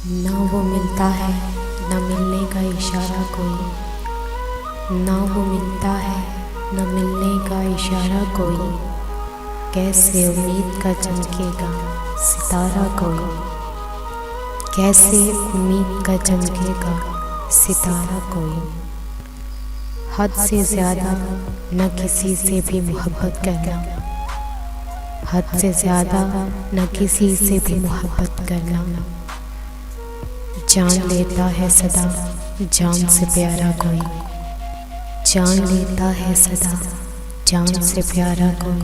ना वो मिलता है न मिलने का इशारा कोई, ना वो मिलता है न मिलने का इशारा कोई। कैसे उम्मीद का चमकेगा सितारा कोई, कैसे उम्मीद का चमकेगा सितारा कोई। हद से ज़्यादा न किसी से भी मोहब्बत करना, हद से ज़्यादा न किसी से भी मोहब्बत करना। जान लेता है सदा जान से प्यारा कोई, जान लेता है सदा जान से प्यारा कोई।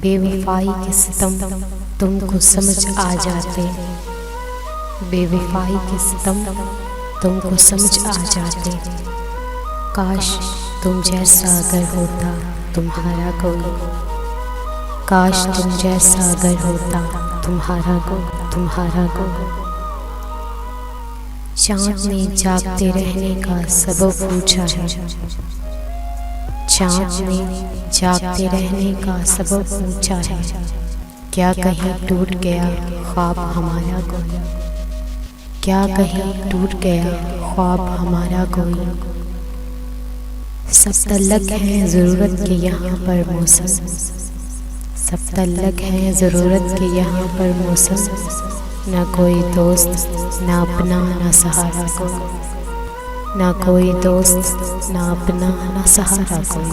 बेवफाई के सितम तुमको समझ आ जाते, बेवफाई के सितम तुमको समझ आ जाते। काश तुम जैसा अगर होता तुम्हारा कोई, काश तुम जैसा अगर होता तुम्हारा कोई। चाँद ने जागते रहने का सबब पूछा है, चाँद ने जागते रहने का सबब पूछा है। क्या कहीं टूट गया ख्वाब हमारा कोई, क्या कहीं टूट गया ख्वाब हमारा कोई। सब तल्लक है ज़रूरत के यहाँ पर मौसम, सब तल्लक है ज़रूरत के यहाँ पर मौसम। ना कोई दोस्त ना अपना ना सहारा कोई, ना कोई दोस्त ना अपना ना सहारा कोई।